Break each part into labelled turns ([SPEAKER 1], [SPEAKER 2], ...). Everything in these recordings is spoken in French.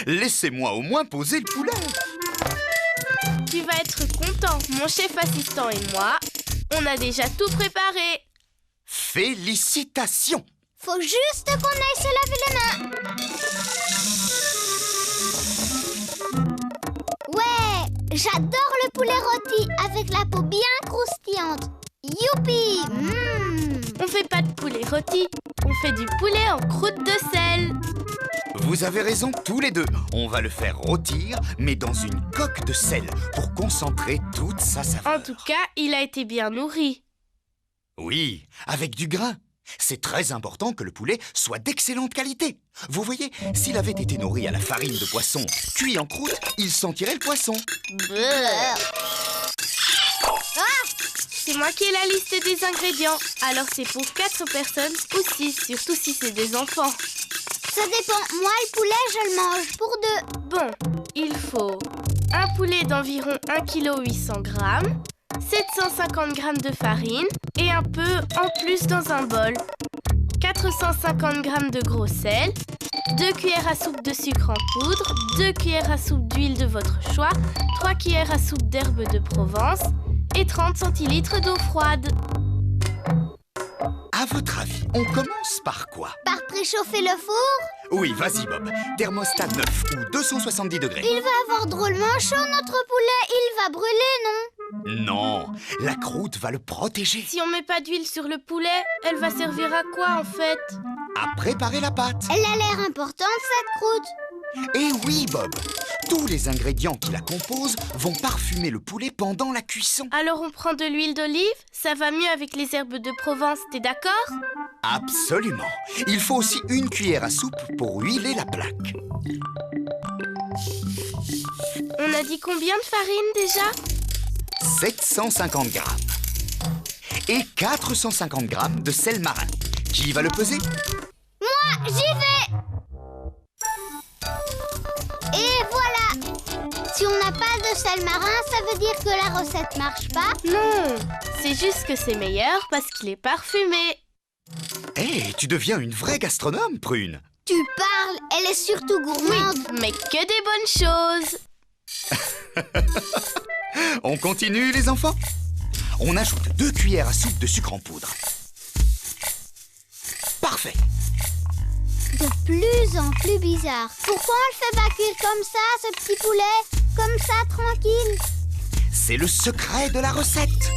[SPEAKER 1] Laissez-moi au moins poser le poulet.
[SPEAKER 2] Tu vas être content. Mon chef assistant et moi, on a déjà tout préparé.
[SPEAKER 1] Félicitations.
[SPEAKER 3] Faut juste qu'on aille se laver les mains. Ouais, j'adore le poulet rôti avec la peau bien croustillante. Youpi!
[SPEAKER 2] On fait pas de poulet rôti, on fait du poulet en croûte de sel.
[SPEAKER 1] Vous avez raison tous les deux. On va le faire rôtir, mais dans une coque de sel pour concentrer toute sa saveur.
[SPEAKER 2] En tout cas, il a été bien nourri.
[SPEAKER 1] Oui, avec du grain. C'est très important que le poulet soit d'excellente qualité. Vous voyez, s'il avait été nourri à la farine de poisson, cuit en croûte, il sentirait le poisson.
[SPEAKER 2] C'est moi qui ai la liste des ingrédients. Alors c'est pour 4 personnes ou 6, surtout si c'est des enfants.
[SPEAKER 3] Ça dépend. Moi, le poulet, je le mange pour 2.
[SPEAKER 2] Bon, il faut un poulet d'environ 1,8 kg, 750 g de farine et un peu en plus dans un bol. 450 g de gros sel, 2 cuillères à soupe de sucre en poudre, 2 cuillères à soupe d'huile de votre choix, 3 cuillères à soupe d'herbes de Provence et 30 centilitres d'eau froide.
[SPEAKER 1] À votre avis, on commence par quoi?
[SPEAKER 3] Par préchauffer le four?
[SPEAKER 1] Oui, vas-y Bob. Thermostat 9 ou 270 degrés.
[SPEAKER 3] Il va avoir drôlement chaud, notre poulet. Il va brûler, non?
[SPEAKER 1] Non, la croûte va le protéger.
[SPEAKER 2] Si on met pas d'huile sur le poulet, elle va servir à quoi en fait?
[SPEAKER 1] À préparer la pâte.
[SPEAKER 3] Elle a l'air importante, cette croûte.
[SPEAKER 1] Et oui Bob, tous les ingrédients qui la composent vont parfumer le poulet pendant la cuisson.
[SPEAKER 2] Alors on prend de l'huile d'olive? Ça va mieux avec les herbes de Provence, t'es d'accord?
[SPEAKER 1] Absolument. Il faut aussi 1 cuillère à soupe pour huiler la plaque.
[SPEAKER 2] On a dit combien de farine déjà?
[SPEAKER 1] 750 g. Et 450 g de sel marin. Qui va le peser?
[SPEAKER 3] Moi, j'y vais! Et voilà! Si on n'a pas de sel marin, ça veut dire que la recette marche pas?
[SPEAKER 2] Non, c'est juste que c'est meilleur parce qu'il est parfumé.
[SPEAKER 1] Hé, tu deviens une vraie gastronome, Prune.
[SPEAKER 3] Tu parles, elle est surtout gourmande.
[SPEAKER 2] Oui, mais que des bonnes choses.
[SPEAKER 1] On continue, les enfants? On ajoute 2 cuillères à soupe de sucre en poudre. Parfait.
[SPEAKER 3] De plus en plus bizarre. Pourquoi on le fait pas cuire comme ça, ce petit poulet? Comme ça, tranquille.
[SPEAKER 1] C'est le secret de la recette.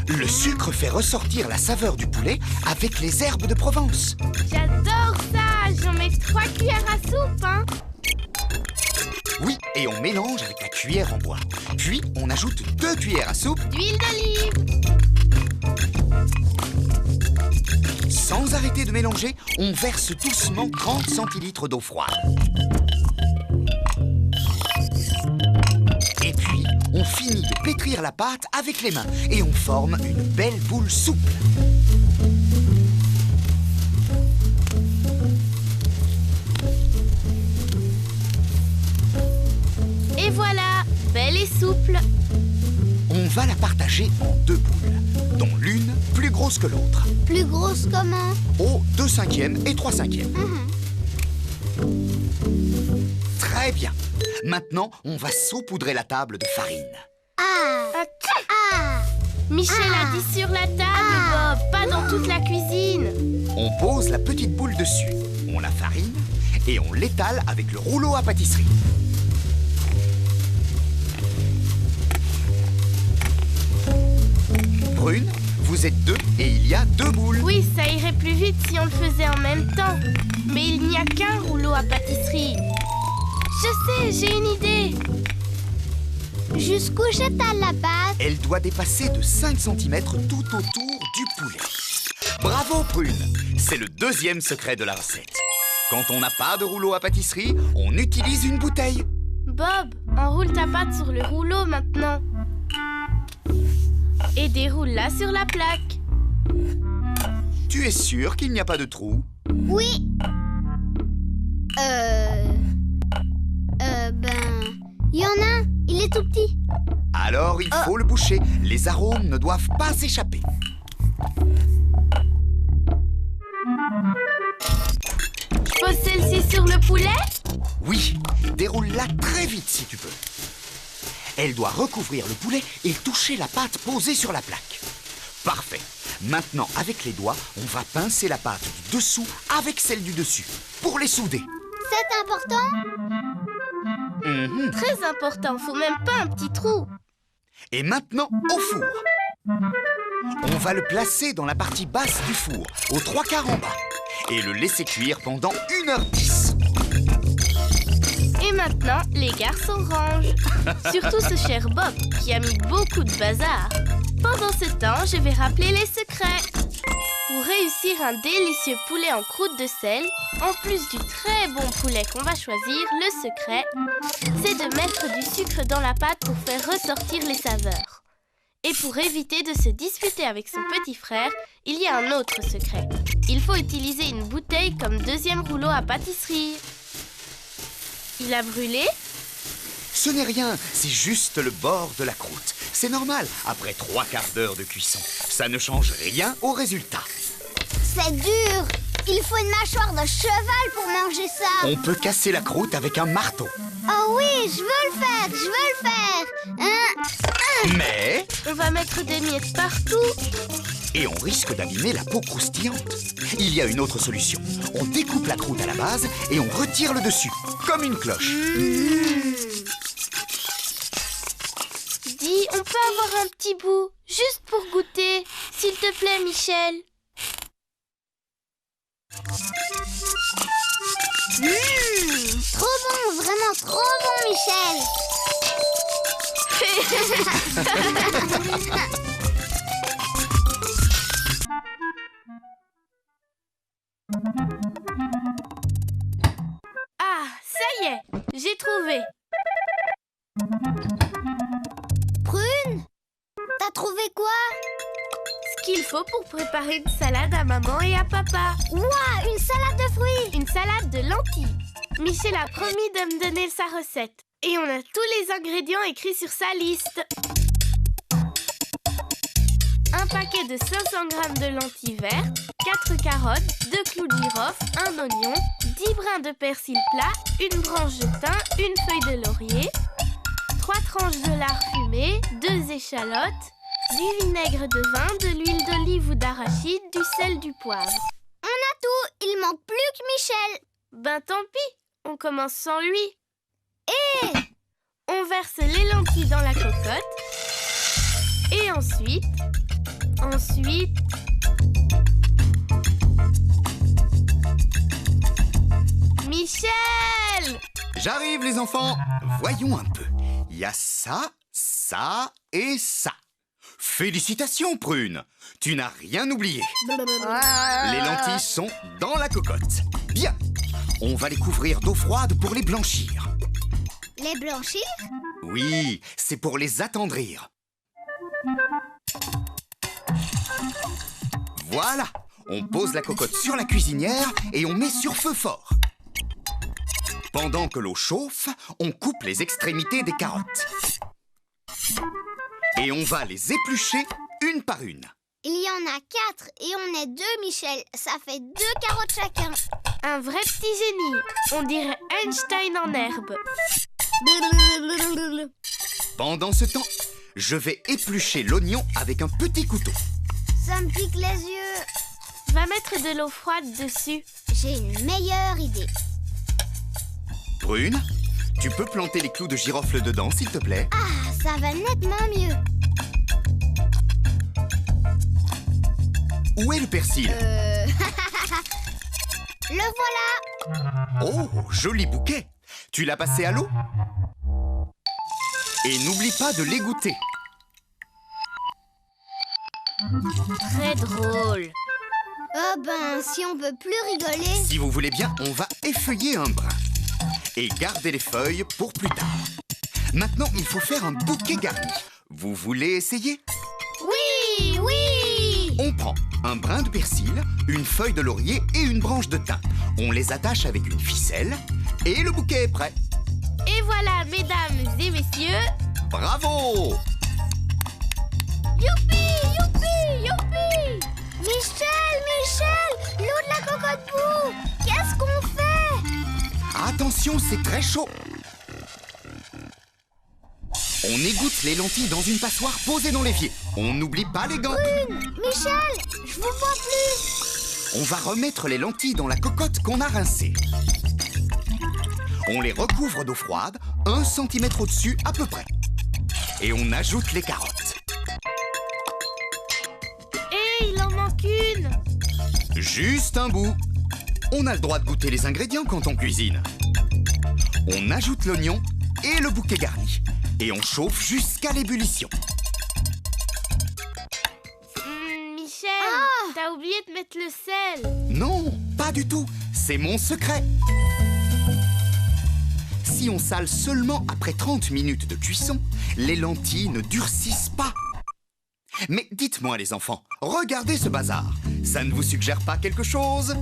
[SPEAKER 1] Le sucre fait ressortir la saveur du poulet avec les herbes de Provence.
[SPEAKER 2] J'adore ça. J'en mets 3 cuillères à soupe, hein.
[SPEAKER 1] Oui, et on mélange avec la cuillère en bois. Puis, on ajoute 2 cuillères à soupe
[SPEAKER 2] D'huile d'olive.
[SPEAKER 1] Sans arrêter de mélanger, on verse doucement 30 centilitres d'eau froide. Et puis, on finit de pétrir la pâte avec les mains et on forme une belle boule souple.
[SPEAKER 2] Et voilà, belle et souple.
[SPEAKER 1] On va la partager en 2 boules, dont l'une plus grosse que l'autre.
[SPEAKER 3] Plus grosse comment?
[SPEAKER 1] Au 2/5 et 3/5. Très bien. Maintenant, on va saupoudrer la table de farine.
[SPEAKER 2] Michel a dit sur la table, Bob, pas dans toute la cuisine.
[SPEAKER 1] On pose la petite boule dessus, on la farine et on l'étale avec le rouleau à pâtisserie. Prune, vous êtes 2 et il y a 2 boules.
[SPEAKER 2] Oui, ça irait plus vite si on le faisait en même temps. Mais il n'y a qu'un rouleau à pâtisserie. Je sais, j'ai une idée.
[SPEAKER 3] Jusqu'où j'étale la pâte?
[SPEAKER 1] Elle doit dépasser de 5 cm tout autour du poulet. Bravo Prune, c'est le 2e secret de la recette. Quand on n'a pas de rouleau à pâtisserie, on utilise une bouteille.
[SPEAKER 2] Bob, enroule ta pâte sur le rouleau maintenant. Et déroule-la sur la plaque.
[SPEAKER 1] Tu es sûr qu'il n'y a pas de trou?
[SPEAKER 3] Oui. Il y en a un. Il est tout petit.
[SPEAKER 1] Alors il faut le boucher. Les arômes ne doivent pas s'échapper.
[SPEAKER 2] Je pose celle-ci sur le poulet.
[SPEAKER 1] Oui, déroule-la très vite si tu peux. Elle doit recouvrir le poulet et toucher la pâte posée sur la plaque. Parfait. Maintenant, avec les doigts, on va pincer la pâte du dessous avec celle du dessus pour les souder.
[SPEAKER 3] C'est important?
[SPEAKER 2] Très important, faut même pas un petit trou.
[SPEAKER 1] Et maintenant, au four. On va le placer dans la partie basse du four, aux 3/4 en bas, et le laisser cuire pendant 1h10.
[SPEAKER 2] Et maintenant, les garçons rangent. Surtout ce cher Bob, qui a mis beaucoup de bazar. Pendant ce temps, je vais rappeler les secrets. Pour réussir un délicieux poulet en croûte de sel, en plus du très bon poulet qu'on va choisir, le secret, c'est de mettre du sucre dans la pâte pour faire ressortir les saveurs. Et pour éviter de se disputer avec son petit frère, il y a un autre secret. Il faut utiliser une bouteille comme deuxième rouleau à pâtisserie. Il a brûlé?
[SPEAKER 1] Ce n'est rien, c'est juste le bord de la croûte. C'est normal, après 3/4 d'heure de cuisson. Ça ne change rien au résultat.
[SPEAKER 3] C'est dur. Il faut une mâchoire de cheval pour manger ça.
[SPEAKER 1] On peut casser la croûte avec un marteau.
[SPEAKER 3] Oh oui, je veux le faire.
[SPEAKER 1] Mais...
[SPEAKER 2] On va mettre des miettes partout.
[SPEAKER 1] Et on risque d'abîmer la peau croustillante. Il y a une autre solution. On découpe la croûte à la base et on retire le dessus, comme une cloche.
[SPEAKER 2] Dis, on peut avoir un petit bout, juste pour goûter. S'il te plaît, Michel.
[SPEAKER 3] Trop bon, vraiment trop bon, Michel.
[SPEAKER 2] Ah, ça y est, j'ai trouvé.
[SPEAKER 3] Prune, t'as trouvé quoi?
[SPEAKER 2] Ce qu'il faut pour préparer une salade à maman et à papa.
[SPEAKER 3] Ouah, une salade de fruits.
[SPEAKER 2] Une salade de lentilles. Michel a promis de me donner sa recette. Et on a tous les ingrédients écrits sur sa liste. Un paquet de 500 g de lentilles vertes, 4 carottes, 2 clous de girofle, un oignon, 10 brins de persil plat, une branche de thym, une feuille de laurier, 3 tranches de lard fumé, 2 échalotes, du vinaigre de vin, de l'huile d'olive ou d'arachide, du sel, du poivre.
[SPEAKER 3] On a tout, il manque plus que Michel.
[SPEAKER 2] Ben tant pis, on commence sans lui.
[SPEAKER 3] Et
[SPEAKER 2] on verse les lentilles dans la cocotte. Et ensuite... Michel!
[SPEAKER 1] J'arrive les enfants. Voyons un peu. Il y a ça, ça et ça. Félicitations Prune. Tu n'as rien oublié. Les lentilles sont dans la cocotte. Bien. On va les couvrir d'eau froide pour les blanchir.
[SPEAKER 3] Les blanchir?
[SPEAKER 1] Oui, c'est pour les attendrir. Voilà. On pose la cocotte sur la cuisinière et on met sur feu fort. Pendant que l'eau chauffe, on coupe les extrémités des carottes. Et on va les éplucher une par une.
[SPEAKER 3] Il y en a 4 et on est 2, Michel. Ça fait 2 carottes chacun.
[SPEAKER 2] Un vrai petit génie. On dirait Einstein en herbe.
[SPEAKER 1] Pendant ce temps, je vais éplucher l'oignon avec un petit couteau.
[SPEAKER 3] Ça me pique les yeux.
[SPEAKER 2] Va mettre de l'eau froide dessus.
[SPEAKER 3] J'ai une meilleure idée.
[SPEAKER 1] Prune, tu peux planter les clous de girofle dedans, s'il te plaît?
[SPEAKER 3] Ah, ça va nettement mieux.
[SPEAKER 1] Où est le persil?
[SPEAKER 3] Le voilà.
[SPEAKER 1] Oh, joli bouquet. Tu l'as passé à l'eau? Et n'oublie pas de l'égoutter.
[SPEAKER 2] Très drôle.
[SPEAKER 3] Oh ben, si on peut plus rigoler.
[SPEAKER 1] Si vous voulez bien, on va effeuiller un brin. Et garder les feuilles pour plus tard. Maintenant, il faut faire un bouquet garni. Vous voulez essayer?
[SPEAKER 3] Oui, oui.
[SPEAKER 1] On prend un brin de persil, une feuille de laurier et une branche de thym. On les attache avec une ficelle et le bouquet est prêt.
[SPEAKER 2] Et voilà, mesdames et messieurs.
[SPEAKER 1] Bravo!
[SPEAKER 3] Youpi, youpi, youpi. Michel, Michel, l'eau de la cocotte boue. Qu'est-ce qu'on fait?
[SPEAKER 1] Attention, c'est très chaud. On égoutte les lentilles dans une passoire posée dans l'évier. On n'oublie pas les gants.
[SPEAKER 3] Michel, je vous vois plus.
[SPEAKER 1] On va remettre les lentilles dans la cocotte qu'on a rincée. On les recouvre d'eau froide, 1 cm au-dessus à peu près. Et on ajoute les carottes.
[SPEAKER 2] Et il en manque une.
[SPEAKER 1] Juste un bout. On a le droit de goûter les ingrédients quand on cuisine. On ajoute l'oignon et le bouquet garni. Et on chauffe jusqu'à l'ébullition.
[SPEAKER 2] Michel, t'as oublié de mettre le sel.
[SPEAKER 1] Non, pas du tout. C'est mon secret. Si on sale seulement après 30 minutes de cuisson, les lentilles ne durcissent pas. Mais dites-moi les enfants, regardez ce bazar. Ça ne vous suggère pas quelque chose?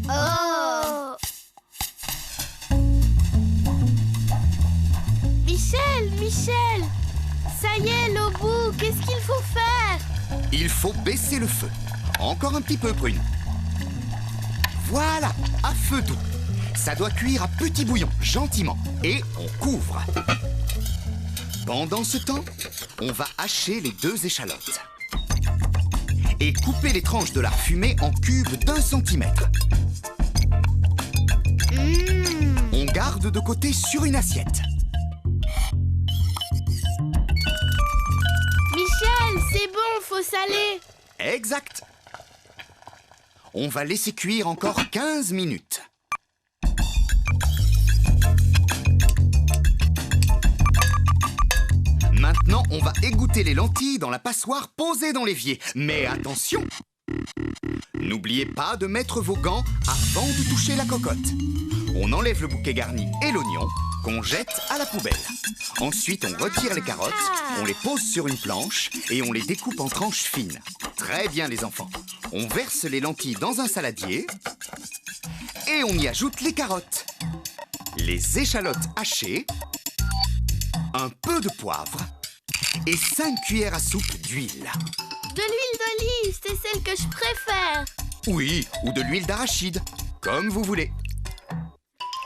[SPEAKER 3] Oh!
[SPEAKER 2] Michel, ça y est, l'eau bout, qu'est-ce qu'il faut faire?
[SPEAKER 1] Il faut baisser le feu. Encore un petit peu, Prune. Voilà, à feu doux. Ça doit cuire à petit bouillon, gentiment. Et on couvre. Pendant ce temps, on va hacher les 2 échalotes. Et couper les tranches de lard fumé en cubes d'1 centimètre. On garde de côté sur une assiette.
[SPEAKER 2] Michel, c'est bon, faut saler.
[SPEAKER 1] Exact. On va laisser cuire encore 15 minutes. Maintenant, on va égoutter les lentilles dans la passoire posée dans l'évier. Mais attention! N'oubliez pas de mettre vos gants avant de toucher la cocotte. On enlève le bouquet garni et l'oignon qu'on jette à la poubelle. Ensuite, on retire les carottes, on les pose sur une planche et on les découpe en tranches fines. Très bien les enfants. On verse les lentilles dans un saladier et on y ajoute les carottes, les échalotes hachées, un peu de poivre et 5 cuillères à soupe d'huile.
[SPEAKER 2] De l'huile d'olive, c'est celle que je préfère.
[SPEAKER 1] Oui, ou de l'huile d'arachide, comme vous voulez.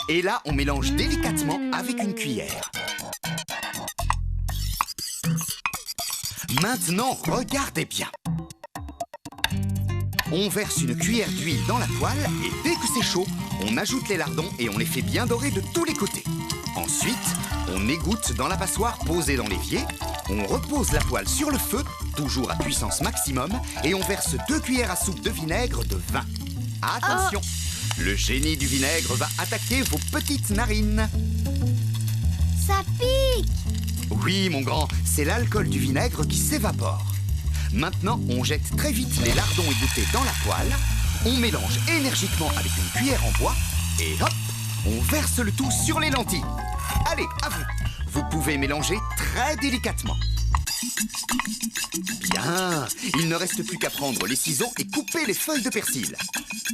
[SPEAKER 1] Et là, on mélange délicatement avec une cuillère. Maintenant, regardez bien. On verse une cuillère d'huile dans la poêle et dès que c'est chaud, on ajoute les lardons et on les fait bien dorer de tous les côtés. Ensuite, on égoutte dans la passoire posée dans l'évier, on repose la poêle sur le feu, toujours à puissance maximum, et on verse 2 cuillères à soupe de vinaigre de vin. Attention, le génie du vinaigre va attaquer vos petites narines.
[SPEAKER 3] Ça pique!
[SPEAKER 1] Oui, mon grand, c'est l'alcool du vinaigre qui s'évapore. Maintenant, on jette très vite les lardons égouttés dans la poêle, on mélange énergiquement avec une cuillère en bois, et hop, on verse le tout sur les lentilles. Allez, à vous. Vous pouvez mélanger très délicatement. Bien, il ne reste plus qu'à prendre les ciseaux et couper les feuilles de persil.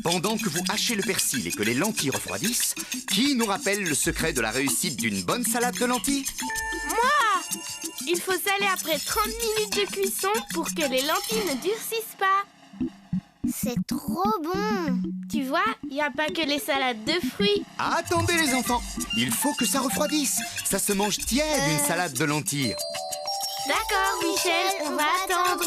[SPEAKER 1] Pendant que vous hachez le persil et que les lentilles refroidissent, qui nous rappelle le secret de la réussite d'une bonne salade de lentilles?
[SPEAKER 2] Moi! Il faut saler après 30 minutes de cuisson pour que les lentilles ne durcissent pas.
[SPEAKER 3] C'est trop bon!
[SPEAKER 2] Tu vois, il n'y a pas que les salades de fruits.
[SPEAKER 1] Attendez les enfants, il faut que ça refroidisse. Ça se mange tiède une salade de lentilles.
[SPEAKER 2] D'accord, Michel, on va attendre.